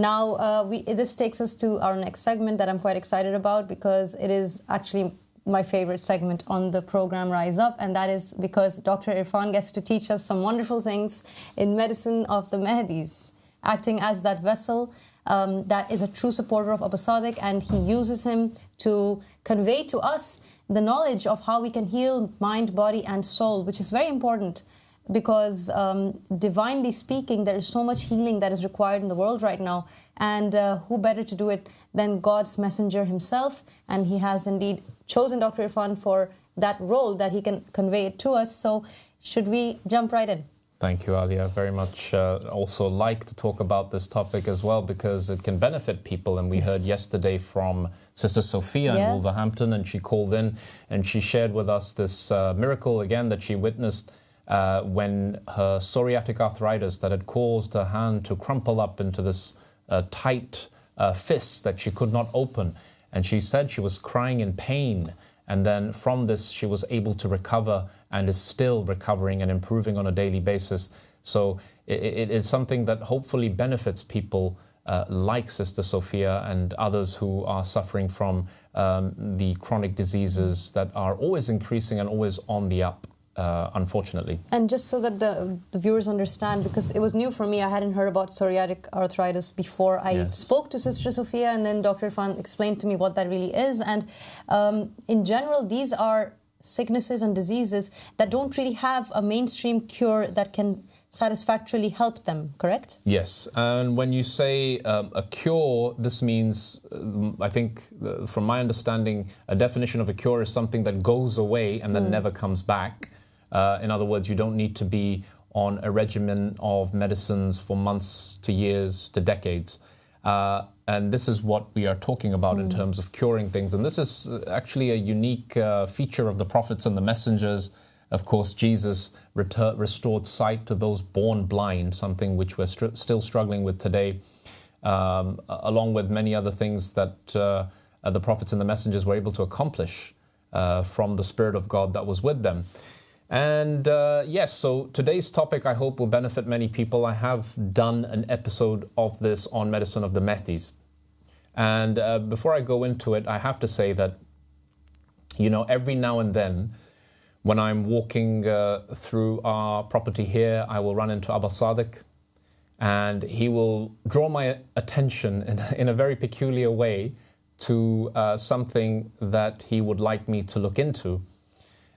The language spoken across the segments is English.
Now, this takes us to our next segment that I'm quite excited about, because it is actually my favorite segment on the program Rise Up, and that is because Dr. Irfan gets to teach us some wonderful things in medicine of the Mahdis, acting as that vessel that is a true supporter of Aba Al-Sadiq, and he uses him to convey to us the knowledge of how we can heal mind, body and soul, which is very important, because divinely speaking, there is so much healing that is required in the world right now, and who better to do it than God's messenger himself, and he has indeed chosen Dr. Irfan for that role, that he can convey it to us. So should we jump right in? Thank you, Alia. Very much also like to talk about this topic as well, because it can benefit people. And we heard yesterday from Sister Sophia in Wolverhampton, and she called in and she shared with us this miracle again that she witnessed when her psoriatic arthritis that had caused her hand to crumple up into this tight fist that she could not open. And she said she was crying in pain. And then from this, she was able to recover and is still recovering and improving on a daily basis. So it is something that hopefully benefits people like Sister Sophia and others who are suffering from the chronic diseases that are always increasing and always on the up. Unfortunately. And just so that the viewers understand, because it was new for me, I hadn't heard about psoriatic arthritis before I spoke to Sister Sophia, and then Dr. Irfan explained to me what that really is. And in general, these are sicknesses and diseases that don't really have a mainstream cure that can satisfactorily help them, correct? Yes, and when you say a cure, this means, I think, from my understanding, a definition of a cure is something that goes away and then never comes back. In other words, you don't need to be on a regimen of medicines for months to years to decades. And this is what we are talking about in terms of curing things. And this is actually a unique feature of the prophets and the messengers. Of course, Jesus restored sight to those born blind, something which we're still struggling with today, along with many other things that the prophets and the messengers were able to accomplish from the Spirit of God that was with them. And yes, so today's topic, I hope, will benefit many people. I have done an episode of this on medicine of the Mahdis. And before I go into it, I have to say that, you know, every now and then, when I'm walking through our property here, I will run into Aba Al-Sadiq, and he will draw my attention in a very peculiar way to something that he would like me to look into.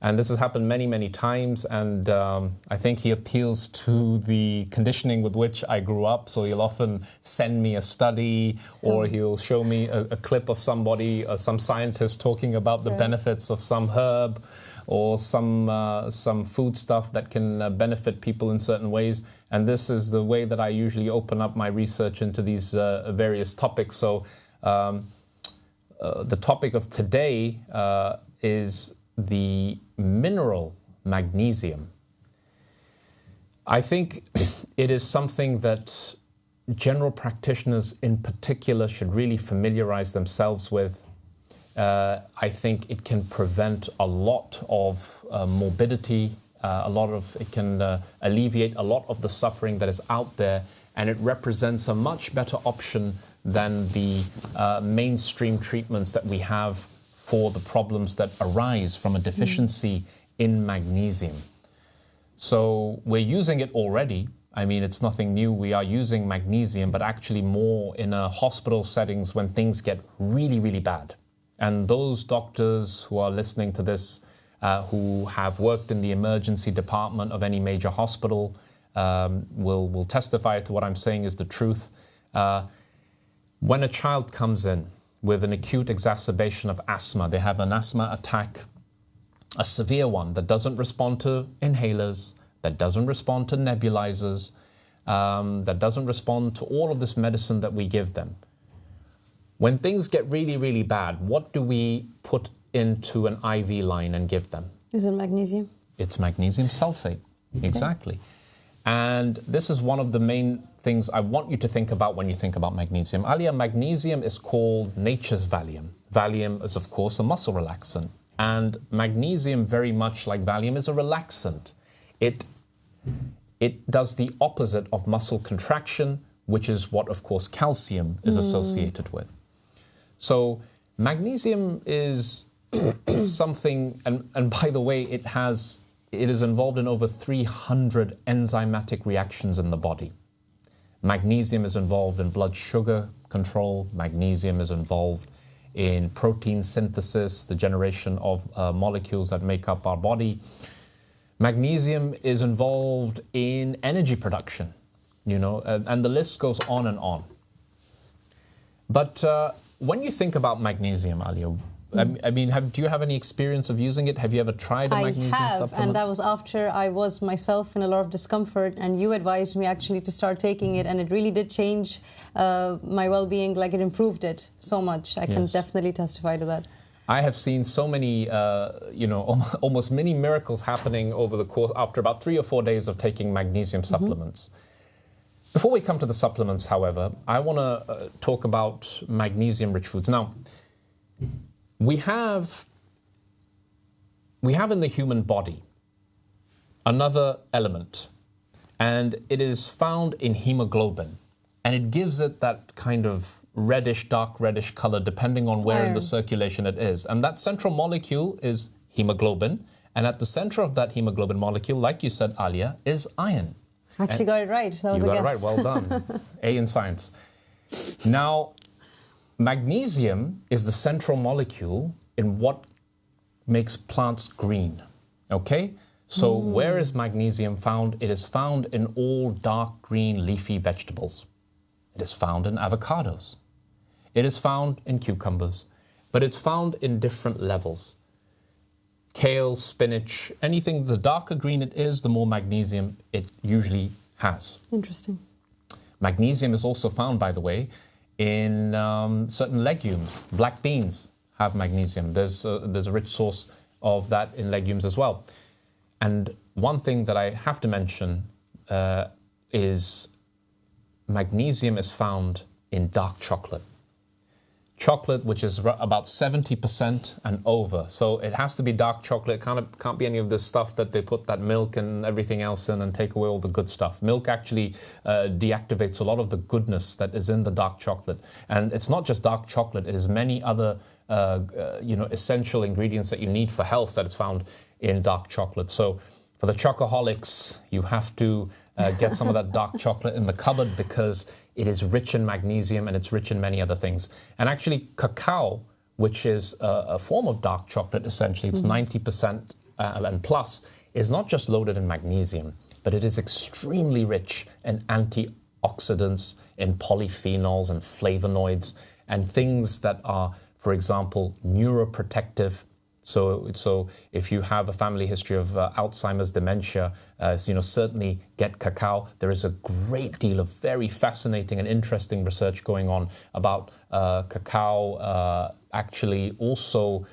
And this has happened many, many times, and I think he appeals to the conditioning with which I grew up. So he'll often send me a study, or he'll show me a clip of somebody, some scientist talking about the benefits of some herb, or some food stuff that can benefit people in certain ways. And this is the way that I usually open up my research into these various topics. So the topic of today is the mineral magnesium. I think it is something that general practitioners in particular should really familiarize themselves with. I think it can prevent a lot of morbidity, it can alleviate a lot of the suffering that is out there, and it represents a much better option than the mainstream treatments that we have for the problems that arise from a deficiency in magnesium. So we're using it already. I mean, it's nothing new. We are using magnesium, but actually more in hospital settings when things get really, really bad. And those doctors who are listening to this, who have worked in the emergency department of any major hospital, will testify to what I'm saying is the truth. When a child comes in with an acute exacerbation of asthma, they have an asthma attack, a severe one that doesn't respond to inhalers, that doesn't respond to nebulizers, that doesn't respond to all of this medicine that we give them. When things get really, really bad, what do we put into an IV line and give them? Is it magnesium? It's magnesium sulfate, exactly. And this is one of the main things I want you to think about when you think about magnesium. Alia, magnesium is called nature's Valium. Valium is, of course, a muscle relaxant. And magnesium, very much like Valium, is a relaxant. It does the opposite of muscle contraction, which is what, of course, calcium is associated with. So magnesium is something, and by the way, it is involved in over 300 enzymatic reactions in the body. Magnesium is involved in blood sugar control. Magnesium is involved in protein synthesis, the generation of molecules that make up our body. Magnesium is involved in energy production, you know, and the list goes on and on. But when you think about magnesium, Alia, I mean, do you have any experience of using it? Have you ever tried a magnesium supplement? And that was after I was myself in a lot of discomfort, and you advised me actually to start taking it, and it really did change my well-being. Like, it improved it so much. I can definitely testify to that. I have seen so many, you know, almost mini miracles happening over the course after about 3 or 4 days of taking magnesium supplements. Before we come to the supplements, however, I want to talk about magnesium-rich foods. Now, we have in the human body another element, and it is found in hemoglobin, and it gives it that kind of reddish, dark reddish color depending on where in the circulation it is. And that central molecule is hemoglobin, and at the center of that hemoglobin molecule, like you said, Alia, is iron. I actually got it right. That was a guess. You got it right. Well done. A in science. Now, magnesium is the central molecule in what makes plants green, okay? So where is magnesium found? It is found in all dark green leafy vegetables. It is found in avocados. It is found in cucumbers, but it's found in different levels. Kale, spinach, anything, the darker green it is, the more magnesium it usually has. Interesting. Magnesium is also found, by the way, in certain legumes. Black beans have magnesium. There's a rich source of that in legumes as well. And one thing that I have to mention is magnesium is found in dark chocolate. Chocolate, which is about 70% and over. So it has to be dark chocolate. It can't be any of this stuff that they put that milk and everything else in and take away all the good stuff. Milk actually deactivates a lot of the goodness that is in the dark chocolate. And it's not just dark chocolate. It is many other you know, essential ingredients that you need for health that is found in dark chocolate. So for the chocoholics, you have to get some of that dark chocolate in the cupboard because it is rich in magnesium and it's rich in many other things. And actually, cacao, which is a form of dark chocolate, essentially, it's 90% and plus, is not just loaded in magnesium, but it is extremely rich in antioxidants, in polyphenols and flavonoids, and things that are, for example, neuroprotective. So if you have a family history of Alzheimer's, dementia, you know, certainly get cacao. There is a great deal of very fascinating and interesting research going on about cacao actually also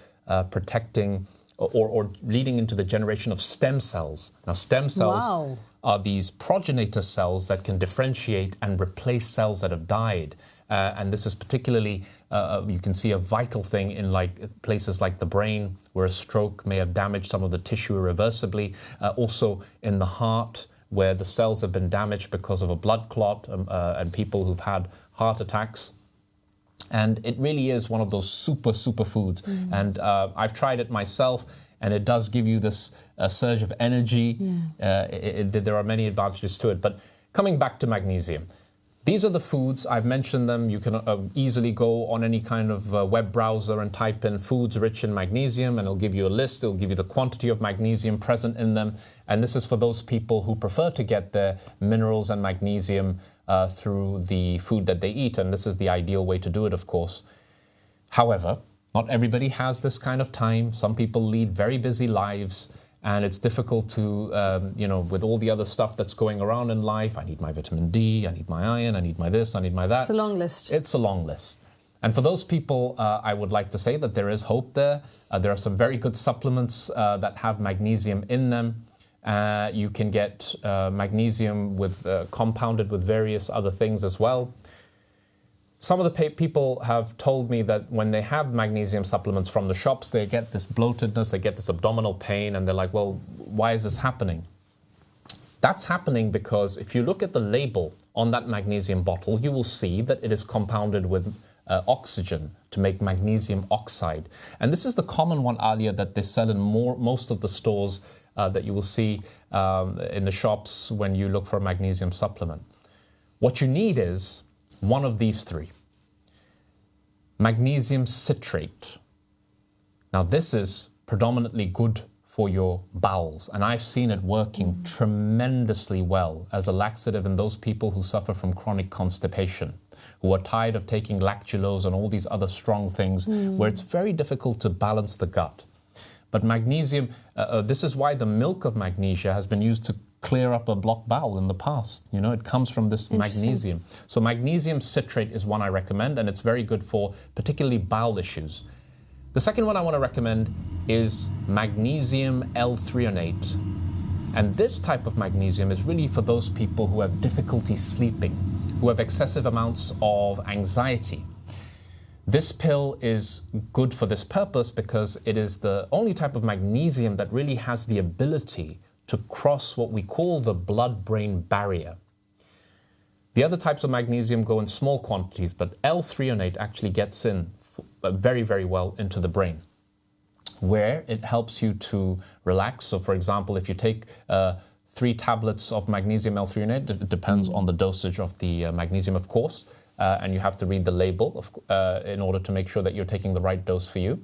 protecting or leading into the generation of stem cells. Now, stem cells are these progenitor cells that can differentiate and replace cells that have died. And this is particularly, you can see a vital thing in like places like the brain, where a stroke may have damaged some of the tissue irreversibly. Also in the heart, where the cells have been damaged because of a blood clot, and people who've had heart attacks. And it really is one of those super foods. And I've tried it myself, and it does give you this surge of energy. There are many advantages to it. But coming back to magnesium, these are the foods. I've mentioned them. You can easily go on any kind of web browser and type in foods rich in magnesium, and it'll give you a list. It'll give you the quantity of magnesium present in them. And this is for those people who prefer to get their minerals and magnesium through the food that they eat. And this is the ideal way to do it, of course. However, not everybody has this kind of time. Some people lead very busy lives. And it's difficult to, you know, with all the other stuff that's going around in life, I need my vitamin D, I need my iron, I need my this, I need my that. It's a long list. It's a long list. And for those people, I would like to say that there is hope there. There are some very good supplements that have magnesium in them. You can get magnesium with compounded with various other things as well. Some of the people have told me that when they have magnesium supplements from the shops, they get this bloatedness, they get this abdominal pain, and they're like, well, why is this happening? That's happening because if you look at the label on that magnesium bottle, you will see that it is compounded with oxygen to make magnesium oxide. And this is the common one, Alia, that they sell in most of the stores that you will see in the shops when you look for a magnesium supplement. What you need is one of these three. Magnesium citrate. Now this is predominantly good for your bowels, and I've seen it working tremendously well as a laxative in those people who suffer from chronic constipation, who are tired of taking lactulose and all these other strong things where it's very difficult to balance the gut. But magnesium, this is why the milk of magnesia has been used to clear up a blocked bowel in the past. You know, it comes from this magnesium. So magnesium citrate is one I recommend, and it's very good for particularly bowel issues. The second one I want to recommend is magnesium L-threonate. And this type of magnesium is really for those people who have difficulty sleeping, who have excessive amounts of anxiety. This pill is good for this purpose because it is the only type of magnesium that really has the ability to cross what we call the blood-brain barrier. The other types of magnesium go in small quantities, but L-threonate actually gets in very, very well into the brain, where it helps you to relax. So for example, if you take 3 tablets of magnesium L-threonate, it depends on the dosage of the magnesium, of course, and you have to read the label in order to make sure that you're taking the right dose for you.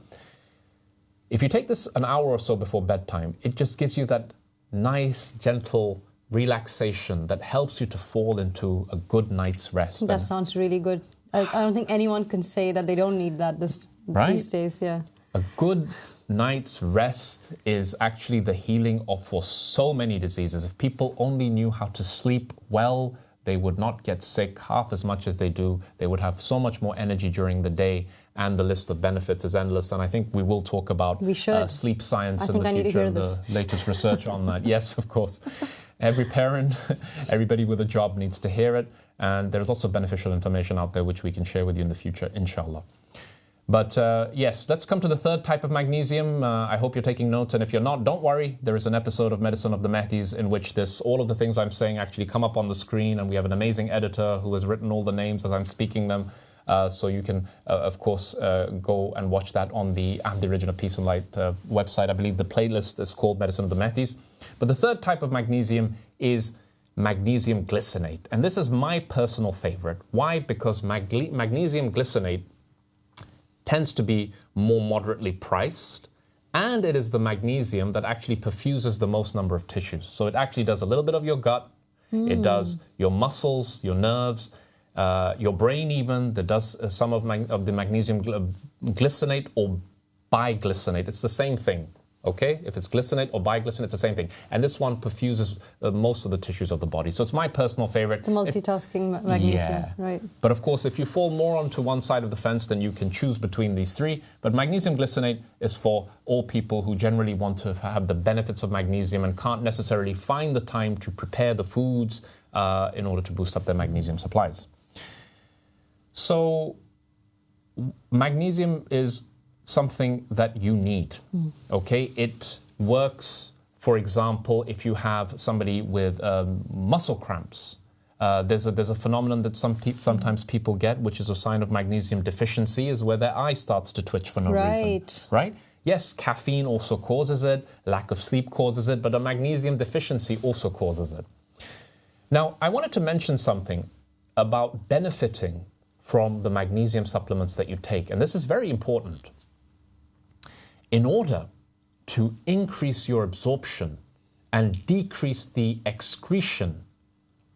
If you take this an hour or so before bedtime, it just gives you that nice, gentle relaxation that helps you to fall into a good night's rest. That sounds really good. I don't think anyone can say that they don't need that these days. Yeah. A good night's rest is actually the healing for so many diseases. If people only knew how to sleep well, they would not get sick half as much as they do. They would have so much more energy during the day, and the list of benefits is endless. And I think we will talk about sleep science in the future and the latest research on that. Yes, of course. Every parent, everybody with a job needs to hear it. And there's also beneficial information out there which we can share with you in the future, inshallah. But yes, let's come to the third type of magnesium. I hope you're taking notes, and if you're not, don't worry. There is an episode of Medicine of the Mahdis in which all of the things I'm saying actually come up on the screen, and we have an amazing editor who has written all the names as I'm speaking them. So you can, of course, go and watch that on the Ahmadi Religion of Peace and Light website. I believe the playlist is called Medicine of the Mahdis. But the third type of magnesium is magnesium glycinate. And this is my personal favorite. Why? Because magnesium glycinate tends to be more moderately priced, and it is the magnesium that actually perfuses the most number of tissues. So it actually does a little bit of your gut, it does your muscles, your nerves, your brain even. That does some of the magnesium glycinate or biglycinate. It's the same thing. Okay, if it's glycinate or biglycinate, it's the same thing. And this one perfuses most of the tissues of the body. So it's my personal favorite. It's a multitasking magnesium, right? But of course, if you fall more onto one side of the fence, then you can choose between these three. But magnesium glycinate is for all people who generally want to have the benefits of magnesium and can't necessarily find the time to prepare the foods in order to boost up their magnesium supplies. So magnesium is something that you need, okay? It works, for example, if you have somebody with muscle cramps. There's a phenomenon that sometimes people get, which is a sign of magnesium deficiency, is where their eye starts to twitch for no reason, right? Yes, caffeine also causes it, lack of sleep causes it, but a magnesium deficiency also causes it. Now, I wanted to mention something about benefiting from the magnesium supplements that you take, and this is very important. In order to increase your absorption and decrease the excretion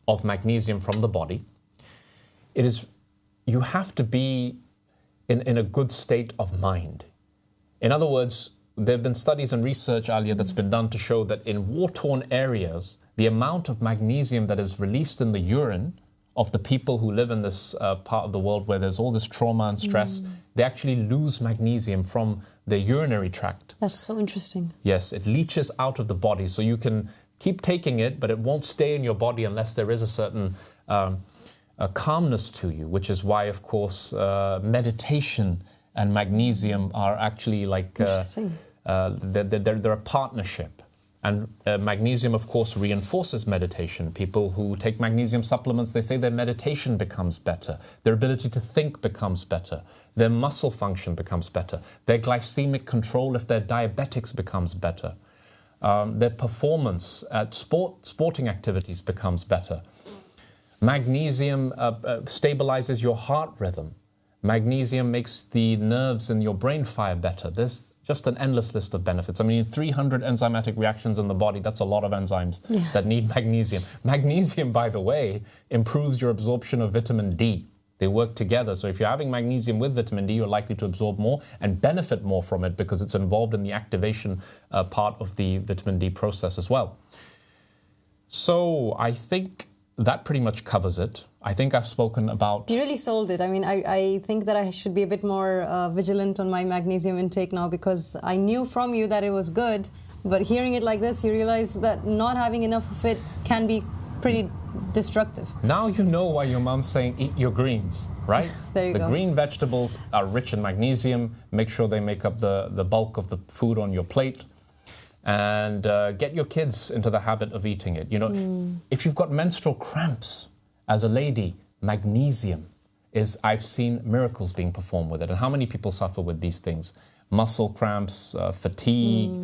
of magnesium from the body, you have to be in a good state of mind. In other words, there have been studies and research, Alia, that's been done to show that in war-torn areas, the amount of magnesium that is released in the urine of the people who live in this part of the world where there's all this trauma and stress, they actually lose magnesium from the urinary tract. That's so interesting. Yes, it leaches out of the body, so you can keep taking it, but it won't stay in your body unless there is a certain calmness to you, which is why, of course, meditation and magnesium are actually like they're a partnership. And magnesium, of course, reinforces meditation. People who take magnesium supplements, they say their meditation becomes better. Their ability to think becomes better. Their muscle function becomes better. Their glycemic control, if they're diabetics, becomes better. Their performance at sporting activities becomes better. Magnesium stabilizes your heart rhythm. Magnesium makes the nerves in your brain fire better. There's just an endless list of benefits. I mean, 300 enzymatic reactions in the body, that's a lot of enzymes that need magnesium. Magnesium, by the way, improves your absorption of vitamin D. They work together. So if you're having magnesium with vitamin D, you're likely to absorb more and benefit more from it because it's involved in the activation part of the vitamin D process as well. So I think that pretty much covers it. I think I've spoken about... You really sold it. I mean, I think that I should be a bit more vigilant on my magnesium intake now, because I knew from you that it was good, but hearing it like this, you realize that not having enough of it can be pretty destructive. Now you know why your mom's saying eat your greens, right? There you go. The green vegetables are rich in magnesium. Make sure they make up the bulk of the food on your plate. And get your kids into the habit of eating it. You know, if you've got menstrual cramps as a lady, magnesium is, I've seen miracles being performed with it. And how many people suffer with these things? Muscle cramps, fatigue,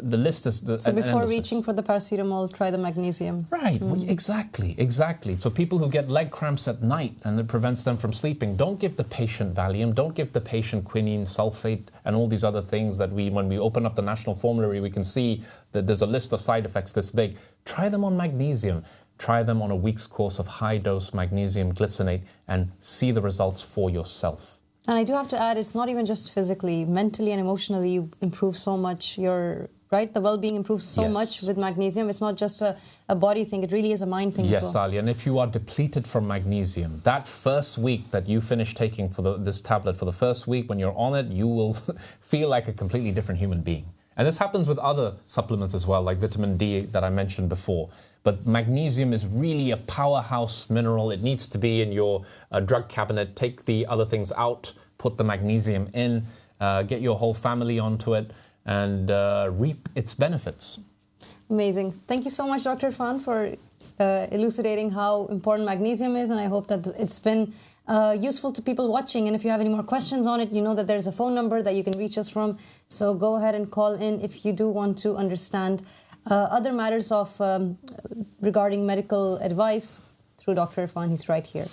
the list is... So before reaching for the paracetamol, try the magnesium. Right, well, exactly. So people who get leg cramps at night and it prevents them from sleeping, don't give the patient Valium, don't give the patient quinine, sulfate, and all these other things that when we open up the national formulary, we can see that there's a list of side effects this big. Try them on magnesium. Try them on a week's course of high-dose magnesium glycinate and see the results for yourself. And I do have to add, it's not even just physically, mentally and emotionally you improve so much. The well-being improves so much with magnesium. It's not just a body thing, it really is a mind thing as well. Yes, Ali, and if you are depleted from magnesium, that first week that you finish taking this tablet, for the first week when you're on it, you will feel like a completely different human being. And this happens with other supplements as well, like vitamin D that I mentioned before. But magnesium is really a powerhouse mineral. It needs to be in your drug cabinet. Take the other things out, put the magnesium in, get your whole family onto it, and reap its benefits. Amazing. Thank you so much, Dr. Irfan, for elucidating how important magnesium is, and I hope that it's been useful to people watching. And if you have any more questions on it, you know that there's a phone number that you can reach us from. So go ahead and call in if you do want to understand other matters of regarding medical advice through Dr. Irfan. He's right here.